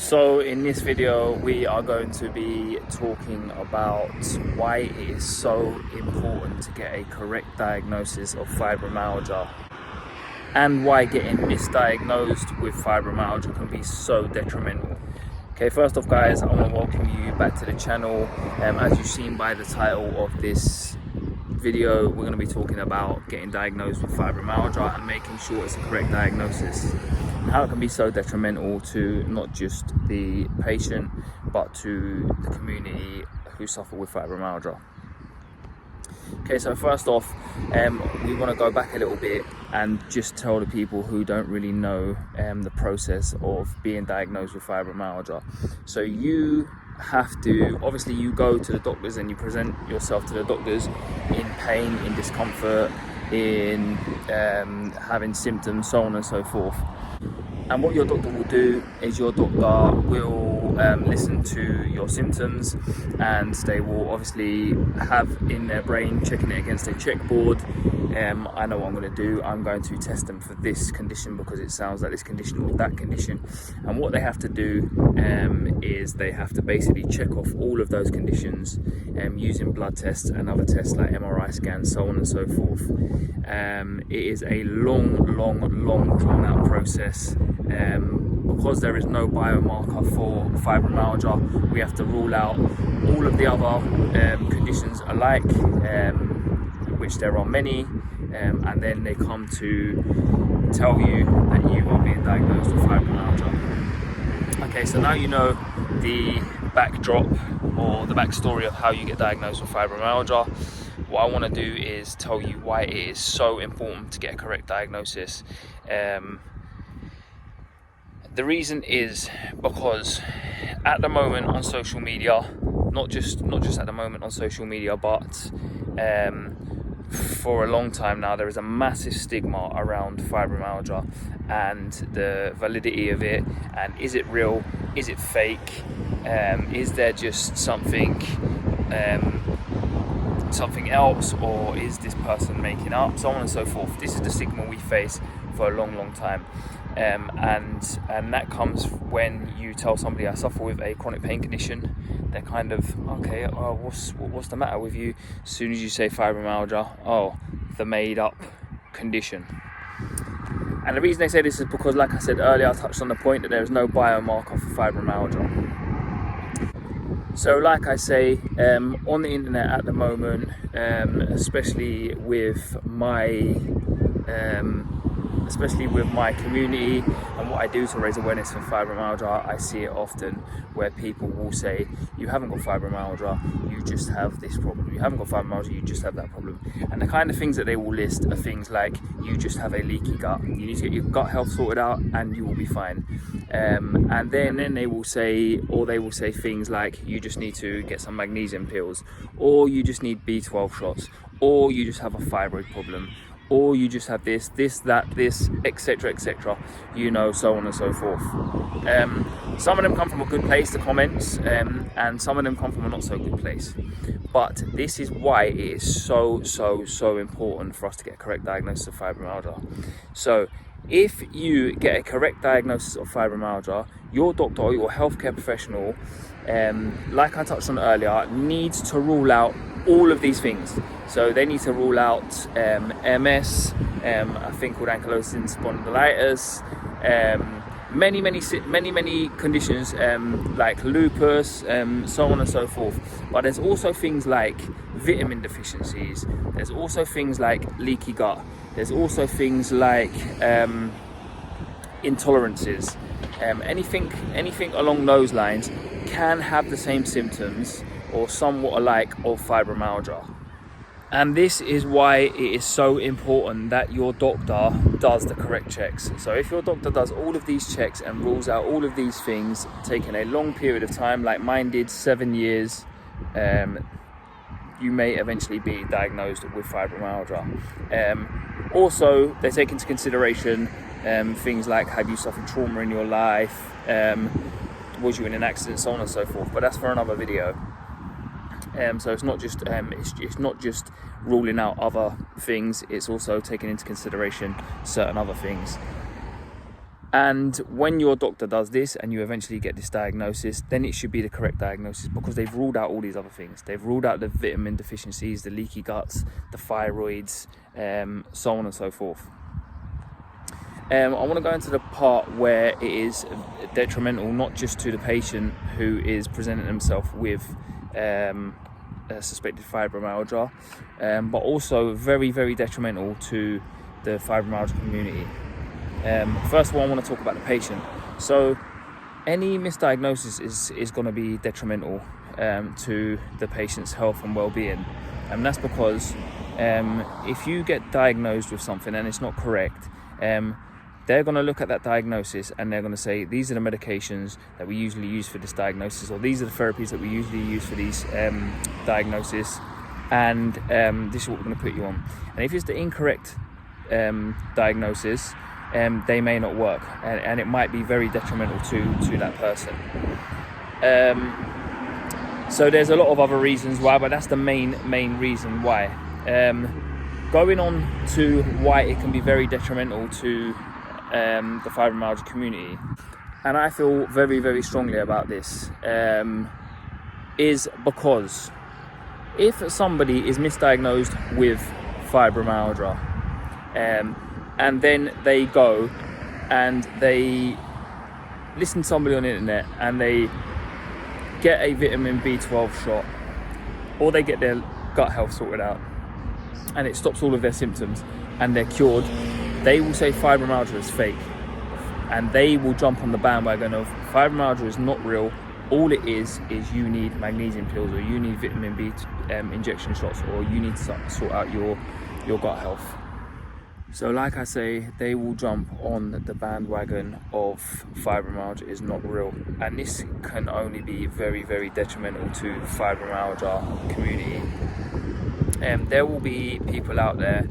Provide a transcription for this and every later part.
So in this video we are going to be talking about why it is so important to get a correct diagnosis of fibromyalgia and why getting misdiagnosed with fibromyalgia can be so detrimental. Okay, first off guys, I want to welcome you back to the channel. As you've seen by the title of this video, we're going to be talking about getting diagnosed with fibromyalgia and making sure it's a correct diagnosis, and how it can be so detrimental to not just the patient but to the community who suffer with fibromyalgia. Okay, so first off, we want to go back a little bit and just tell the people who don't really know the process of being diagnosed with fibromyalgia. So you have to, obviously you go to the doctors and you present yourself to the doctors in pain, in discomfort, in having symptoms, so on and so forth. And what your doctor will do is your doctor will listen to your symptoms, and they will obviously have in their brain checking it against a checkboard. I know what I'm going to do. I'm going to test them for this condition because it sounds like this condition or that condition. And what they have to do is they have to basically check off all of those conditions using blood tests and other tests like MRI scans, so on and so forth. It is a long drawn out process. Because there is no biomarker for fibromyalgia, we have to rule out all of the other conditions alike, which there are many, and then they come to tell you that you are being diagnosed with fibromyalgia. Okay, so now you know the backdrop or the backstory of how you get diagnosed with fibromyalgia. What I want to do is tell you why it is so important to get a correct diagnosis. The reason is because at the moment on social media, not just at the moment on social media, but for a long time now, there is a massive stigma around fibromyalgia and the validity of it, and is it real, is it fake, is there just something else, or is this person making up, so on and so forth. This is the stigma we face for a long time. And that comes when you tell somebody I suffer with a chronic pain condition. They're kind of, okay, what's the matter with you? As soon as you say fibromyalgia, oh, the made up condition. And the reason they say this is because, like I said earlier, I touched on the point that there is no biomarker for fibromyalgia. So like I say, on the internet at the moment, especially with my community and what I do to raise awareness for fibromyalgia, I see it often where people will say, you haven't got fibromyalgia, you just have this problem. You haven't got fibromyalgia, you just have that problem. And the kind of things that they will list are things like, you just have a leaky gut, you need to get your gut health sorted out and you will be fine. And then they will say things like, you just need to get some magnesium pills, or you just need B12 shots, or you just have a thyroid problem, or you just have this, etc, you know, so on and so forth. Some of them come from a good place, the comments, and some of them come from a not so good place. But this is why it is so important for us to get a correct diagnosis of fibromyalgia. So if you get a correct diagnosis of fibromyalgia, your doctor or your healthcare professional, like I touched on earlier, needs to rule out all of these things. So they need to rule out MS, a thing called ankylosing spondylitis, many conditions like lupus, so on and so forth. But there's also things like vitamin deficiencies. There's also things like leaky gut. There's also things like intolerances. Anything along those lines can have the same symptoms or somewhat alike of fibromyalgia. And this is why it is so important that your doctor does the correct checks. So if your doctor does all of these checks and rules out all of these things, taking a long period of time, like mine did, 7 years, you may eventually be diagnosed with fibromyalgia. Also, they take into consideration things like, have you suffered trauma in your life, was you in an accident, so on and so forth. But that's for another video. So it's not just ruling out other things, it's also taking into consideration certain other things. And when your doctor does this and you eventually get this diagnosis, then it should be the correct diagnosis, because they've ruled out all these other things. They've ruled out the vitamin deficiencies, the leaky guts, the thyroids, so on and so forth. I want to go into the part where it is detrimental, not just to the patient who is presenting themselves with suspected fibromyalgia, but also very, very detrimental to the fibromyalgia community. First of all, I want to talk about the patient. So any misdiagnosis is going to be detrimental to the patient's health and well-being, and that's because if you get diagnosed with something and it's not correct, they're going to look at that diagnosis and they're going to say, these are the medications that we usually use for this diagnosis, or these are the therapies that we usually use for these diagnoses, and this is what we're going to put you on. And if it's the incorrect diagnosis, they may not work, and it might be very detrimental to that person. So there's a lot of other reasons why, but that's the main reason why. Going on to why it can be very detrimental to the fibromyalgia community, and I feel very, very strongly about this, is because if somebody is misdiagnosed with fibromyalgia, and then they go and they listen to somebody on the internet and they get a vitamin B12 shot, or they get their gut health sorted out and it stops all of their symptoms and they're cured, they will say fibromyalgia is fake, and they will jump on the bandwagon of fibromyalgia is not real. All it is you need magnesium pills, or you need vitamin B injection shots, or you need to sort out your gut health. So like I say, they will jump on the bandwagon of fibromyalgia is not real, and this can only be very, very detrimental to the fibromyalgia community. There will be people out there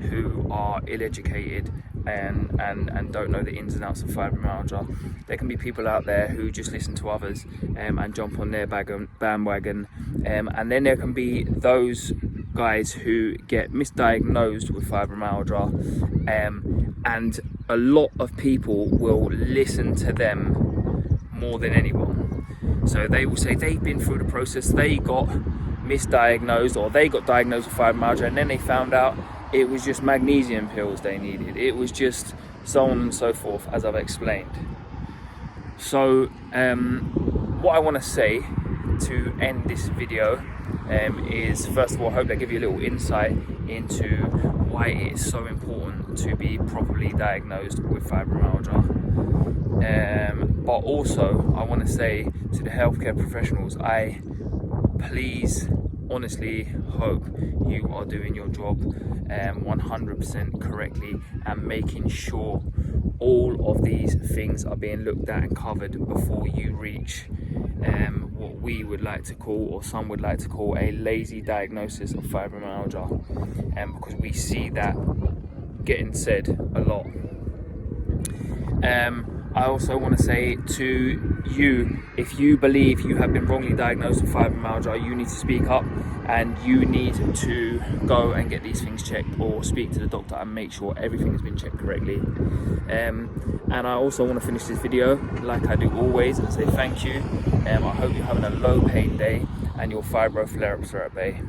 who are ill-educated and don't know the ins and outs of fibromyalgia. There can be people out there who just listen to others and jump on their bandwagon, and then there can be those guys who get misdiagnosed with fibromyalgia, and a lot of people will listen to them more than anyone. So they will say they've been through the process, they got misdiagnosed, or they got diagnosed with fibromyalgia, and then they found out it was just magnesium pills they needed, it was just so on and so forth, as I've explained. So what I want to say to end this video is, first of all, I hope that give you a little insight into why it is so important to be properly diagnosed with fibromyalgia. But also, I want to say to the healthcare professionals, I please honestly hope you are doing your job 100% correctly and making sure all of these things are being looked at and covered before you reach what we would like to call, or some would like to call, a lazy diagnosis of fibromyalgia, because we see that getting said a lot. I also want to say to you, if you believe you have been wrongly diagnosed with fibromyalgia, you need to speak up and you need to go and get these things checked, or speak to the doctor and make sure everything has been checked correctly. And I also want to finish this video like I do always and say thank you. I hope you're having a low pain day and your fibro flare-ups are at bay.